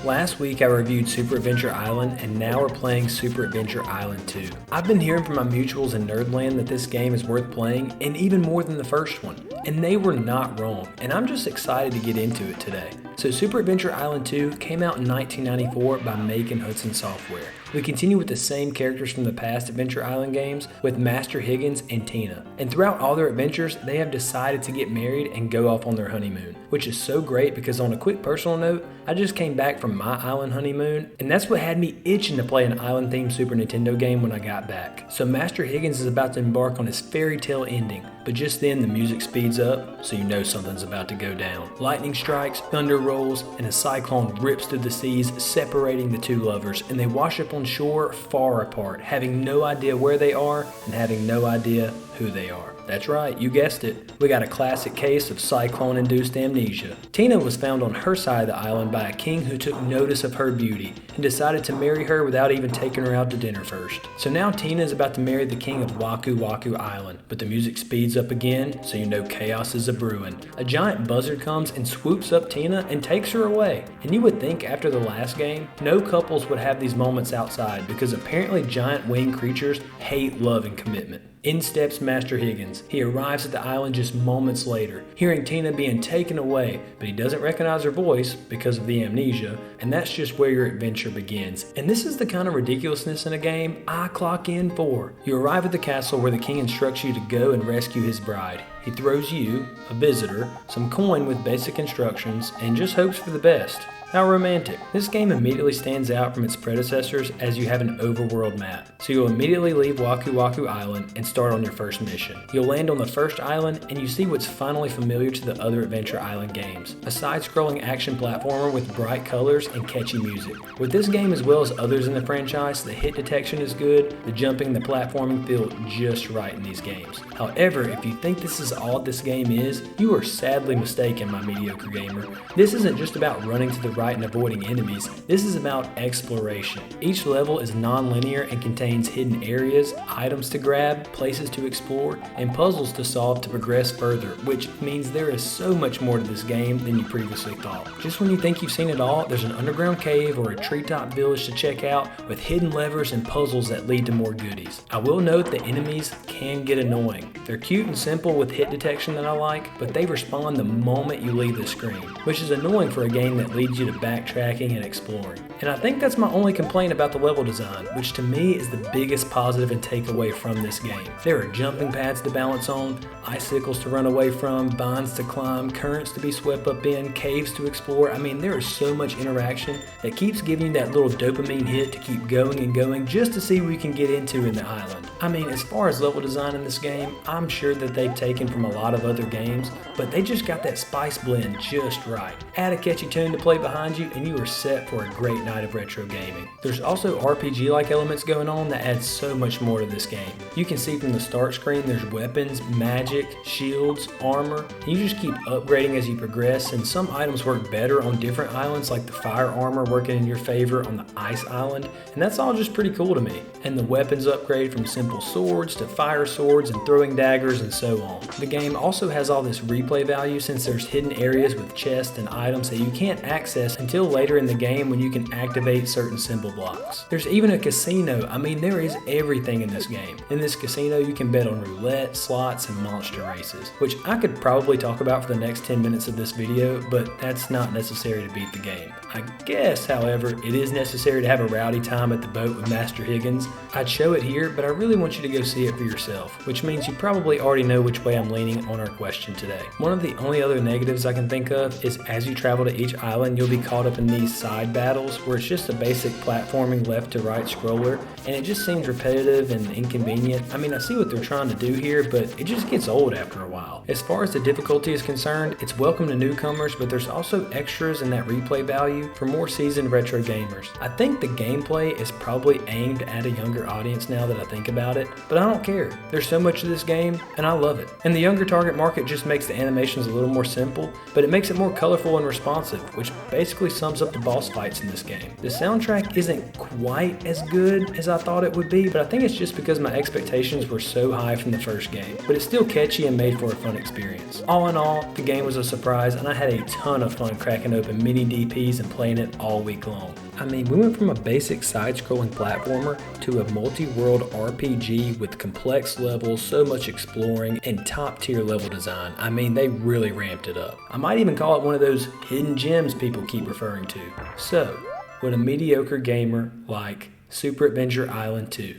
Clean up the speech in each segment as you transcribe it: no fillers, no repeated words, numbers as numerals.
Last week I reviewed Super Adventure Island, and now we're playing Super Adventure Island 2. I've been hearing from my mutuals in Nerdland that this game is worth playing, and even more than the first one. And they were not wrong, and I'm just excited to get into it today. So Super Adventure Island 2 came out in 1994 by Make and Hudson Software. We continue with the same characters from the past Adventure Island games with Master Higgins and Tina. And throughout all their adventures, they have decided to get married and go off on their honeymoon, which is so great because on a quick personal note, I just came back from my island honeymoon, and that's what had me itching to play an island-themed Super Nintendo game when I got back. So Master Higgins is about to embark on his fairy tale ending, but just then the music speeds up, so you know something's about to go down. Lightning strikes, thunder rolls, and a cyclone rips through the seas, separating the two lovers, and they wash up on shore far apart, having no idea where they are and having no idea who they are. That's right, you guessed it. We got a classic case of cyclone-induced amnesia. Tina was found on her side of the island by a king who took notice of her beauty and decided to marry her without even taking her out to dinner first. So now Tina is about to marry the king of Waku Waku Island, but the music speeds up again, so you know chaos is a-brewing. A giant buzzard comes and swoops up Tina and takes her away. And you would think after the last game, no couples would have these moments outside because apparently giant winged creatures hate love and commitment. In steps Master Higgins. He arrives at the island just moments later, hearing Tina being taken away, but he doesn't recognize her voice because of the amnesia, and that's just where your adventure begins. And this is the kind of ridiculousness in a game I clock in for. You arrive at the castle where the king instructs you to go and rescue his bride. He throws you, a visitor, some coin with basic instructions, and just hopes for the best. How romantic. This game immediately stands out from its predecessors as you have an overworld map. So you'll immediately leave Waku Waku Island and start on your first mission. You'll land on the first island and you see what's finally familiar to the other Adventure Island games. A side-scrolling action platformer with bright colors and catchy music. With this game as well as others in the franchise, the hit detection is good, the jumping and the platforming feel just right in these games. However, if you think this is all this game is, you are sadly mistaken, my mediocre gamer. This isn't just about running to the right and avoiding enemies. This is about exploration. Each level is non-linear and contains hidden areas, items to grab, places to explore, and puzzles to solve to progress further, which means there is so much more to this game than you previously thought. Just when you think you've seen it all, there's an underground cave or a treetop village to check out with hidden levers and puzzles that lead to more goodies. I will note that enemies can get annoying. They're cute and simple with hit detection that I like, but they respond the moment you leave the screen, which is annoying for a game that leads you to backtracking and exploring. And I think that's my only complaint about the level design, which to me is the biggest positive and takeaway from this game. There are jumping pads to balance on, icicles to run away from, vines to climb, currents to be swept up in, caves to explore. I mean, there is so much interaction that keeps giving you that little dopamine hit to keep going and going just to see what we can get into in the island. I mean, as far as level design in this game, I'm sure that they've taken from a lot of other games, but they just got that spice blend just right. Add a catchy tune to play behind you and you are set for a great night of retro gaming. There's also RPG-like elements going on that add so much more to this game. You can see from the start screen there's weapons, magic, shields, armor, and you just keep upgrading as you progress, and some items work better on different islands, like the fire armor working in your favor on the ice island, and that's all just pretty cool to me. And the weapons upgrade from simple swords to fire swords and throwing daggers and so on. The game also has all this replay value since there's hidden areas with chests and items that you can't access until later in the game when you can activate certain symbol blocks. There's even a casino. I mean, there is everything in this game. In this casino, you can bet on roulette, slots, and monster races, which I could probably talk about for the next 10 minutes of this video, but that's not necessary to beat the game. I guess, however, it is necessary to have a rowdy time at the boat with Master Higgins. I'd show it here, but I really want you to go see it for yourself, which means you probably already know which way I'm leaning on our question today. One of the only other negatives I can think of is as you travel to each island, you'll be caught up in these side battles where it's just a basic platforming left to right scroller, and it just seems repetitive and inconvenient. I mean, I see what they're trying to do here, but it just gets old after a while. As far as the difficulty is concerned, it's welcome to newcomers, but there's also extras in that replay value for more seasoned retro gamers. I think the gameplay is probably aimed at a younger audience now that I think about it, but I don't care. There's so much of this game, and I love it. And the younger target market just makes the animations a little more simple, but it makes it more colorful and responsive, which basically sums up the boss fights in this game. The soundtrack isn't quite as good as I thought it would be, but I think it's just because my expectations were so high from the first game. But it's still catchy and made for a fun experience. All in all, the game was a surprise, and I had a ton of fun cracking open mini DPs and playing it all week long. I mean, we went from a basic side-scrolling platformer to a multi-world RPG with complex levels, so much exploring, and top-tier level design. I mean, they really ramped it up. I might even call it one of those hidden gems people keep referring to. So, would a mediocre gamer like Super Adventure Island 2?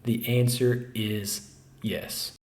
The answer is yes.